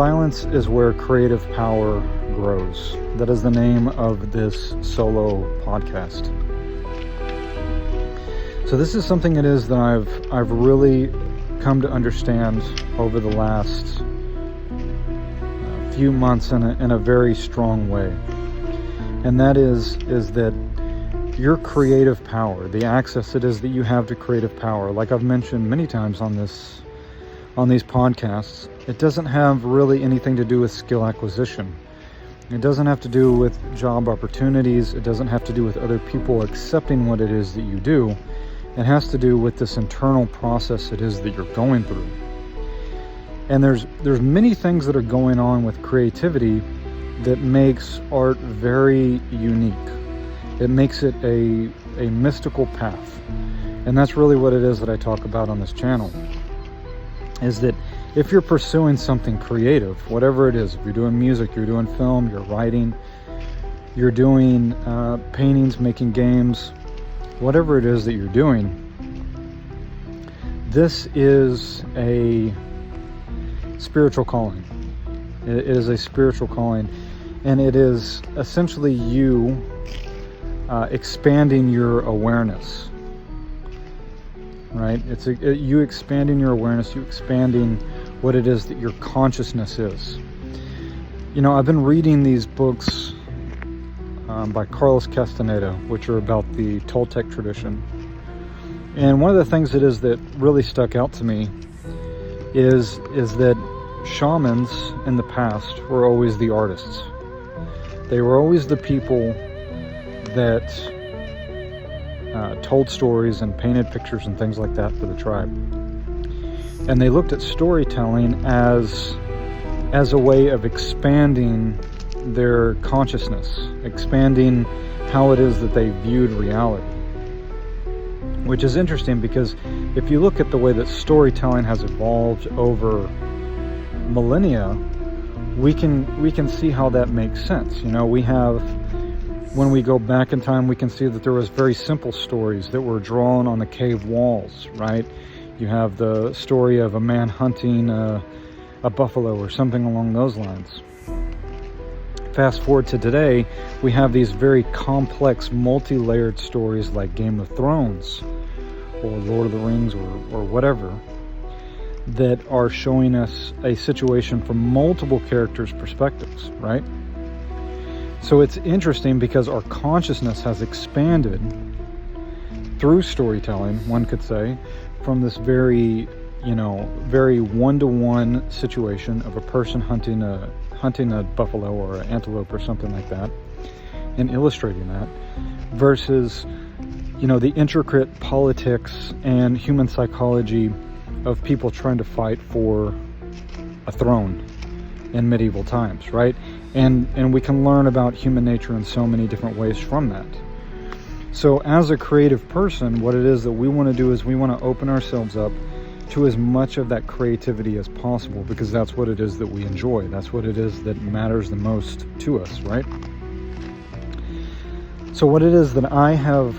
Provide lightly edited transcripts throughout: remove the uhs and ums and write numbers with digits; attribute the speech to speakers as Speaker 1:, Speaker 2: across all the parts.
Speaker 1: Silence is where creative power grows. That is the name of this solo podcast. So this is something it is that I've really come to understand over the last few months in a very strong way. And that is that your creative power, the access it is that you have to creative power, like I've mentioned many times on these podcasts, it doesn't have really anything to do with skill acquisition. It doesn't have to do with job opportunities. It doesn't have to do with other people accepting what it is that you do. It has to do with this internal process it is that you're going through. And there's many things that are going on with creativity that makes art very unique. It makes it a mystical path. And that's really what it is that I talk about on this channel. Is that if you're pursuing something creative, whatever it is, if you're doing music, you're doing film, you're writing, you're doing paintings, making games, whatever it is that you're doing, this is a spiritual calling. It is a spiritual calling, and it is essentially you expanding your awareness, right? It's you expanding your awareness, you expanding what it is that your consciousness is. You know, I've been reading these books by Carlos Castaneda, which are about the Toltec tradition. And one of the things it is that really stuck out to me is that shamans in the past were always the artists. They were always the people that told stories and painted pictures and things like that for the tribe. And they looked at storytelling as a way of expanding their consciousness, expanding how it is that they viewed reality. Which is interesting, because if you look at the way that storytelling has evolved over millennia, we can see how that makes sense. You know, when we go back in time, we can see that there was very simple stories that were drawn on the cave walls, right? You have the story of a man hunting a buffalo or something along those lines. Fast forward to today, we have these very complex, multi-layered stories like Game of Thrones or Lord of the Rings or whatever, that are showing us a situation from multiple characters' perspectives, right? So it's interesting because our consciousness has expanded through storytelling, one could say, from this very one-to-one situation of a person hunting a buffalo or an antelope or something like that, and illustrating that, versus, the intricate politics and human psychology of people trying to fight for a throne in medieval times, right? And we can learn about human nature in so many different ways from that. So as a creative person, what it is that we want to do is we want to open ourselves up to as much of that creativity as possible, because that's what it is that we enjoy. That's what it is that matters the most to us, right? So what it is that I have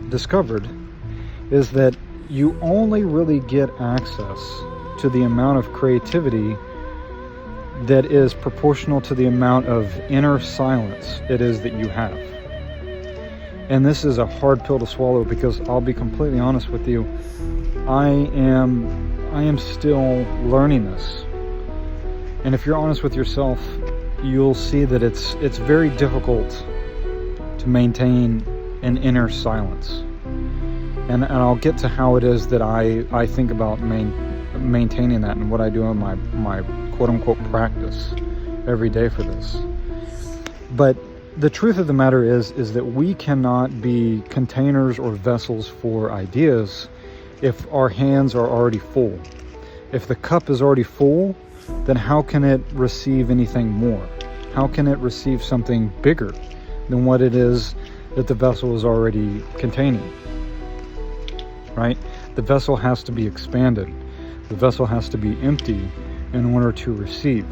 Speaker 1: discovered is that you only really get access to the amount of creativity that is proportional to the amount of inner silence it is that you have. And this is a hard pill to swallow, because I'll be completely honest with you, I am still learning this. And if you're honest with yourself, you'll see that it's very difficult to maintain an inner silence. And I'll get to how it is that I think about maintaining that and what I do in my quote-unquote practice every day for this. But the truth of the matter is that we cannot be containers or vessels for ideas if our hands are already full. If the cup is already full, then how can it receive anything more? How can it receive something bigger than what it is that the vessel is already containing? Right? The vessel has to be expanded. The vessel has to be empty in order to receive.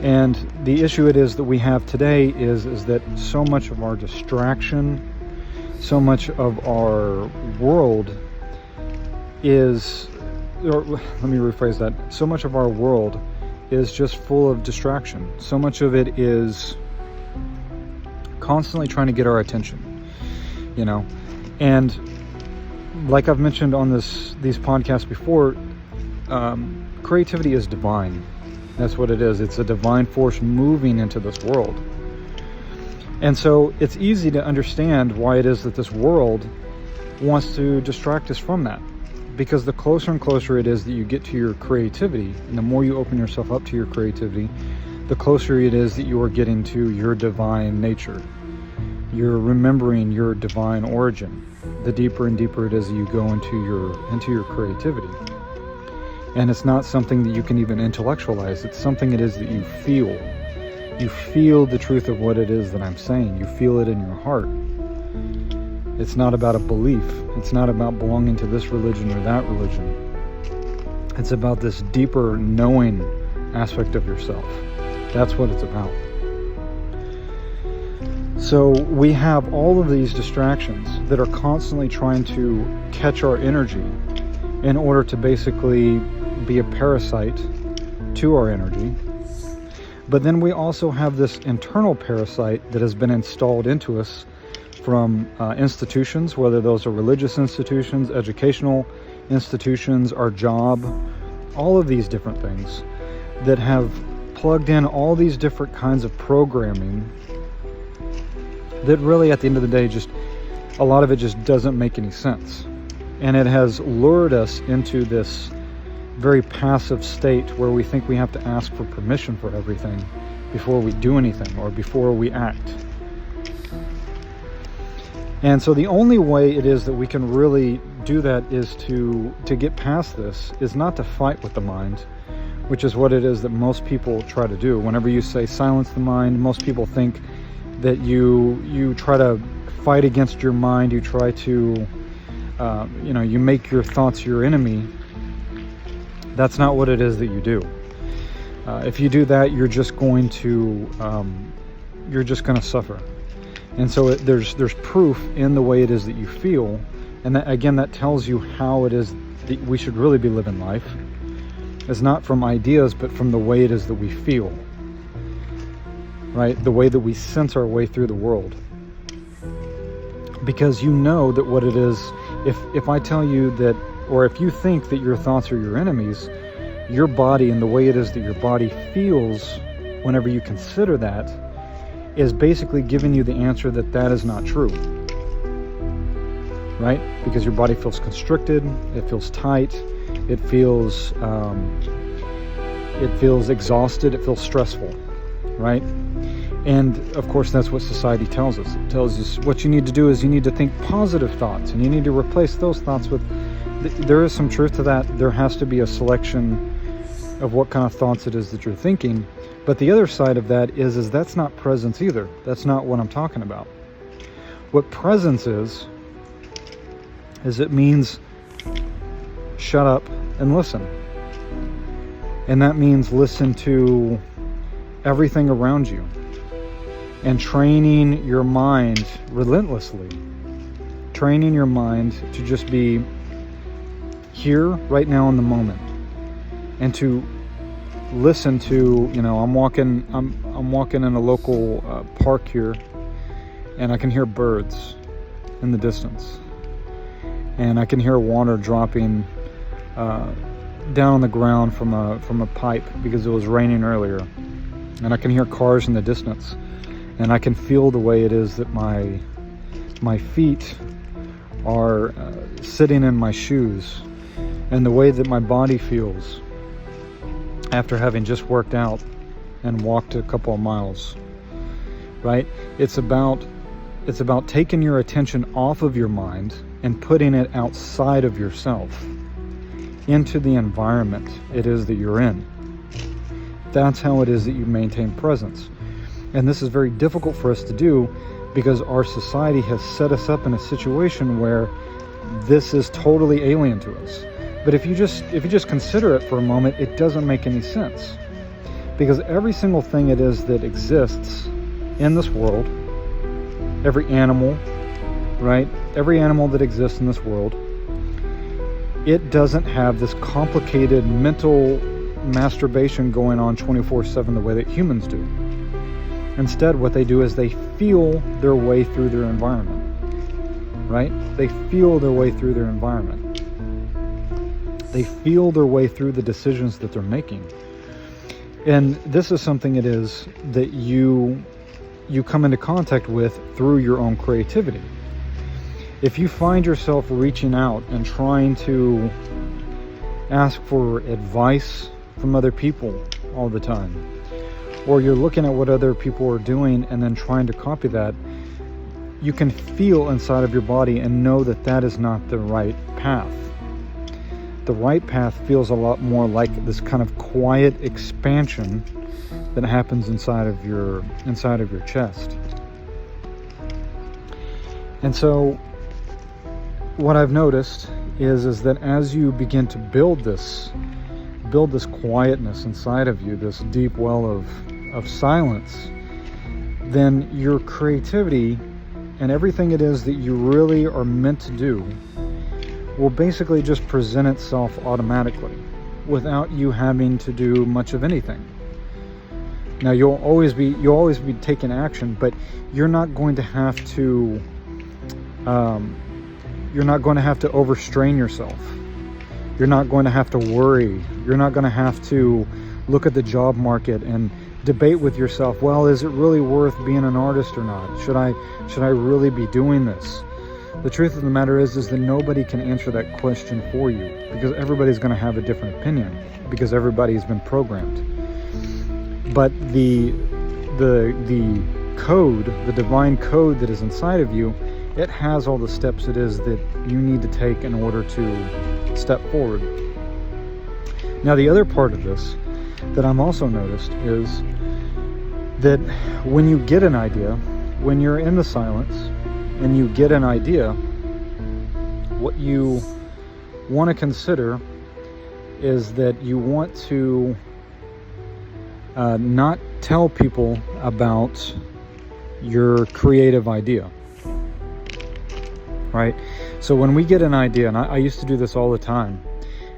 Speaker 1: And the issue it is that we have today is that so much of our distraction, so much of our world is, or let me rephrase that, so much of our world is just full of distraction. So much of it is constantly trying to get our attention, you know. And like I've mentioned on these podcasts before, creativity is divine. That's what it is. It's a divine force moving into this world. And so it's easy to understand why it is that this world wants to distract us from that. Because the closer and closer it is that you get to your creativity, and the more you open yourself up to your creativity, the closer it is that you are getting to your divine nature. You're remembering your divine origin. The deeper and deeper it is that you go into your creativity. And it's not something that you can even intellectualize. It's something it is that you feel. You feel the truth of what it is that I'm saying. You feel it in your heart. It's not about a belief. It's not about belonging to this religion or that religion. It's about this deeper knowing aspect of yourself. That's what it's about. So we have all of these distractions that are constantly trying to catch our energy in order to basically be a parasite to our energy. But then we also have this internal parasite that has been installed into us from institutions, whether those are religious institutions, educational institutions, our job, all of these different things that have plugged in all these different kinds of programming that really at the end of the day, just a lot of it just doesn't make any sense. And it has lured us into this very passive state where we think we have to ask for permission for everything before we do anything or before we act. And so the only way it is that we can really do that is to get past this, is not to fight with the mind, which is what it is that most people try to do. Whenever you say silence the mind, most people think that you try to fight against your mind, you try to, you make your thoughts your enemy. That's not what it is that you do. If you do that, you're just going to suffer. And so there's proof in the way it is that you feel, and that, again, that tells you how it is that we should really be living life. It's not from ideas, but from the way it is that we feel, right? The way that we sense our way through the world. Because you know that what it is, if I tell you that, or if you think that your thoughts are your enemies, your body and the way it is that your body feels whenever you consider that is basically giving you the answer that that is not true, right? Because your body feels constricted, it feels tight, it feels exhausted, it feels stressful, right? And of course, that's what society tells us. It tells us what you need to do is you need to think positive thoughts, and you need to replace those thoughts with. There is some truth to that. There has to be a selection of what kind of thoughts it is that you're thinking. But the other side of that is that's not presence either. That's not what I'm talking about. What presence is it means shut up and listen. And that means listen to everything around you and training your mind relentlessly. Training your mind to just be here right now in the moment, and to listen to, I'm walking in a local park here, and I can hear birds in the distance, and I can hear water dropping down on the ground from a pipe because it was raining earlier, and I can hear cars in the distance, and I can feel the way it is that my feet are sitting in my shoes, and the way that my body feels after having just worked out and walked a couple of miles, right? It's about taking your attention off of your mind and putting it outside of yourself into the environment it is that you're in. That's how it is that you maintain presence. And this is very difficult for us to do because our society has set us up in a situation where this is totally alien to us. But if you just consider it for a moment, it doesn't make any sense. Because every single thing it is that exists in this world, every animal, right? Every animal that exists in this world, it doesn't have this complicated mental masturbation going on 24/7 the way that humans do. Instead, what they do is they feel their way through their environment, right? They feel their way through their environment. They feel their way through the decisions that they're making. And this is something it is that you come into contact with through your own creativity. If you find yourself reaching out and trying to ask for advice from other people all the time, or you're looking at what other people are doing and then trying to copy that, you can feel inside of your body and know that that is not the right path. The right path feels a lot more like this kind of quiet expansion that happens inside of your chest. And so what I've noticed is that as you begin to build this quietness inside of you, this deep well of silence, then your creativity and everything it is that you really are meant to do will basically just present itself automatically without you having to do much of anything. Now you'll always be taking action, but you're not going to have to overstrain yourself. You're not going to have to worry. You're not going to have to look at the job market and debate with yourself, well, is it really worth being an artist or not? Should I really be doing this? The truth of the matter is that nobody can answer that question for you, because everybody's going to have a different opinion, because everybody's been programmed. But the code, the divine code that is inside of you, it has all the steps it is that you need to take in order to step forward. Now, the other part of this that I'm also noticed is that when you get an idea, when you're in the silence and you get an idea, what you want to consider is that you want to not tell people about your creative idea, right? So when we get an idea, and I used to do this all the time,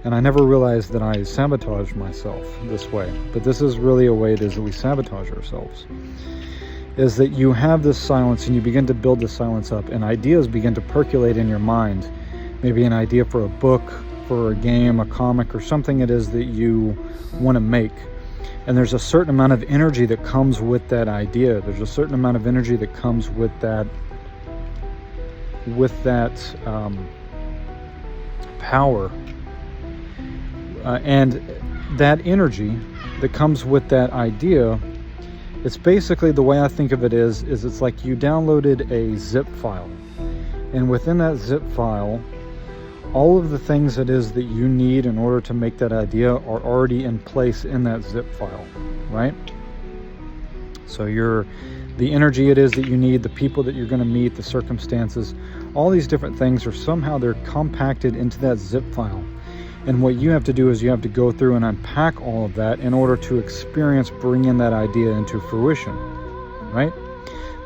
Speaker 1: and I never realized that I sabotaged myself this way, but this is really a way it is that we sabotage ourselves, is that you have this silence and you begin to build the silence up, and ideas begin to percolate in your mind. Maybe an idea for a book, for a game, a comic, or something it is that you want to make. And there's a certain amount of energy that comes with that idea. There's a certain amount of energy that comes with that power. And that energy that comes with that idea, it's basically, the way I think of it is it's like you downloaded a zip file, and within that zip file, all of the things it is that you need in order to make that idea are already in place in that zip file, right? So the energy it is that you need, the people that you're going to meet, the circumstances, all these different things are somehow they're compacted into that zip file. And what you have to do is you have to go through and unpack all of that in order to experience bringing that idea into fruition, right?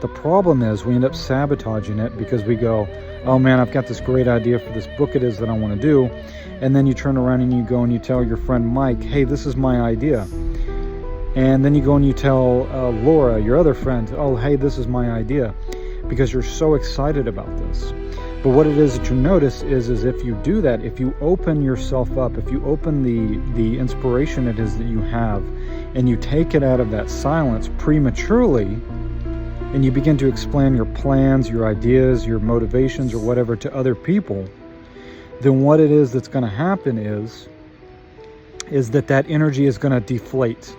Speaker 1: The problem is we end up sabotaging it because we go, oh man, I've got this great idea for this book it is that I want to do. And then you turn around and you go and you tell your friend Mike, hey, this is my idea. And then you go and you tell Laura, your other friend, oh, hey, this is my idea, because you're so excited about this. But what it is that you notice is if you do that, if you open yourself up, if you open the inspiration it is that you have, and you take it out of that silence prematurely, and you begin to explain your plans, your ideas, your motivations, or whatever to other people, then what it is that's going to happen is that energy is going to deflate.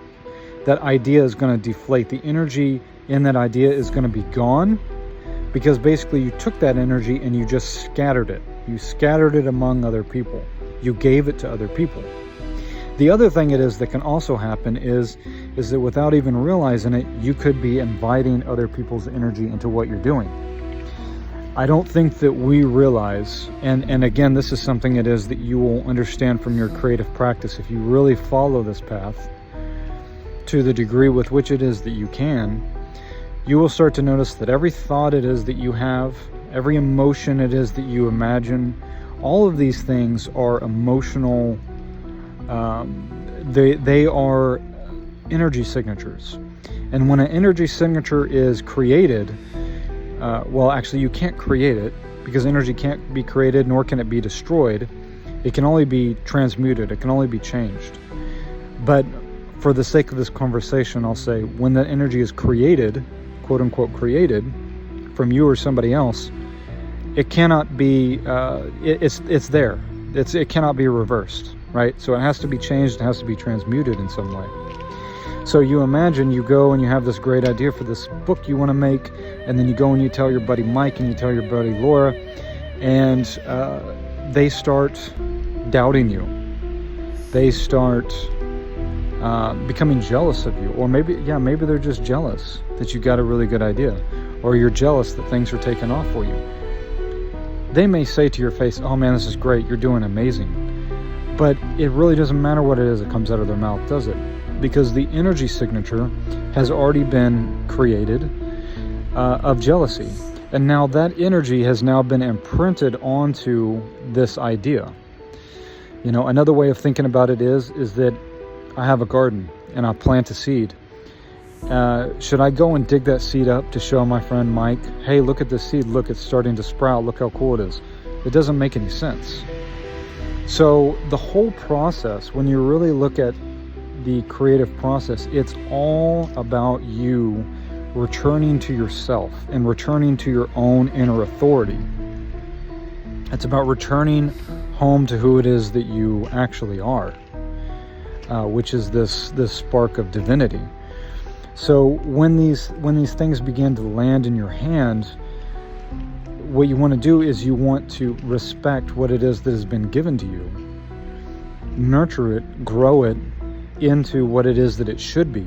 Speaker 1: That idea is going to deflate. The energy in that idea is going to be gone, because basically you took that energy and you just scattered it. You scattered it among other people. You gave it to other people. The other thing it is that can also happen is that without even realizing it, you could be inviting other people's energy into what you're doing. I don't think that we realize, and again, this is something it is that you will understand from your creative practice if you really follow this path to the degree with which it is that you can. You will start to notice that every thought it is that you have, every emotion it is that you imagine, all of these things are emotional They are energy signatures. And when an energy signature is created, well, actually you can't create it, because energy can't be created, nor can it be destroyed. It can only be transmuted. It can only be changed. But for the sake of this conversation, I'll say when that energy is created, quote unquote created, from you or somebody else, it cannot be, it's there. It cannot be reversed, right? So it has to be changed. It has to be transmuted in some way. So you imagine you go and you have this great idea for this book you want to make, and then you go and you tell your buddy Mike and you tell your buddy Laura, and they start doubting you. They start becoming jealous of you, or maybe they're just jealous that you got a really good idea, or you're jealous that things are taking off for you. They may say to your face, "Oh man, this is great, you're doing amazing," but it really doesn't matter what it is that comes out of their mouth, does it? Because the energy signature has already been created of jealousy, and now that energy has now been imprinted onto this idea. You know, another way of thinking about it is that I have a garden and I plant a seed. Should I go and dig that seed up to show my friend Mike, hey, look at this seed, look, it's starting to sprout, look how cool it is? It doesn't make any sense. So the whole process, when you really look at the creative process, it's all about you returning to yourself and returning to your own inner authority. It's about returning home to who it is that you actually are, which is this spark of divinity. So when these things begin to land in your hand, what you want to do is you want to respect what it is that has been given to you, nurture it, grow it into what it is that it should be,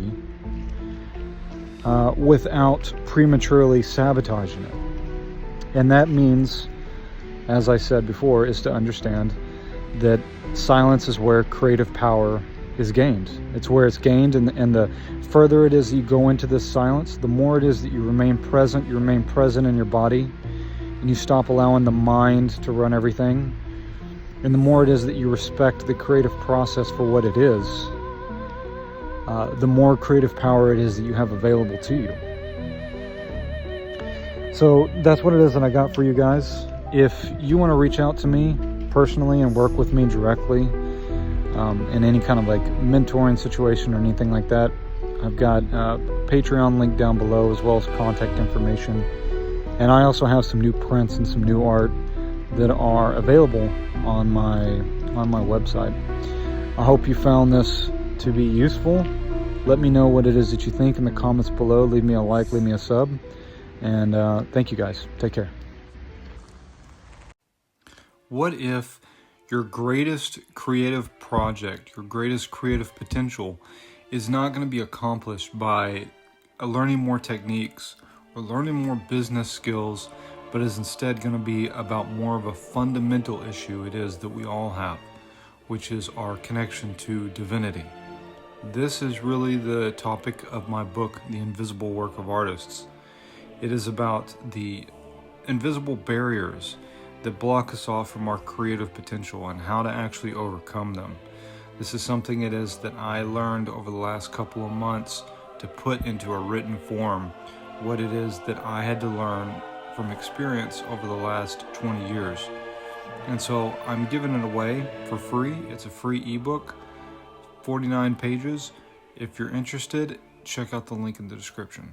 Speaker 1: without prematurely sabotaging it. And that means, as I said before, is to understand that silence is where creative power is gained. It's where it's gained, and the further it is that you go into this silence, the more it is that you remain present in your body, and you stop allowing the mind to run everything, and the more it is that you respect the creative process for what it is, the more creative power it is that you have available to you. So that's what it is that I got for you guys. If you want to reach out to me personally and work with me directly in any kind of like mentoring situation or anything like that, I've got a Patreon link down below, as well as contact information. And I also have some new prints and some new art that are available on my website. I hope you found this to be useful. Let me know what it is that you think in the comments below. Leave me a like, leave me a sub. And thank you guys. Take care.
Speaker 2: What if your greatest creative project, your greatest creative potential is not going to be accomplished by learning more techniques or learning more business skills, but is instead going to be about more of a fundamental issue it is that we all have, which is our connection to divinity? This is really the topic of my book, The Invisible Work of Artists. It is about the invisible barriers that block us off from our creative potential and how to actually overcome them. This is something it is that I learned over the last couple of months to put into a written form, what it is that I had to learn from experience over the last 20 years. And so I'm giving it away for free. It's a free ebook, 49 pages. If you're interested, check out the link in the description.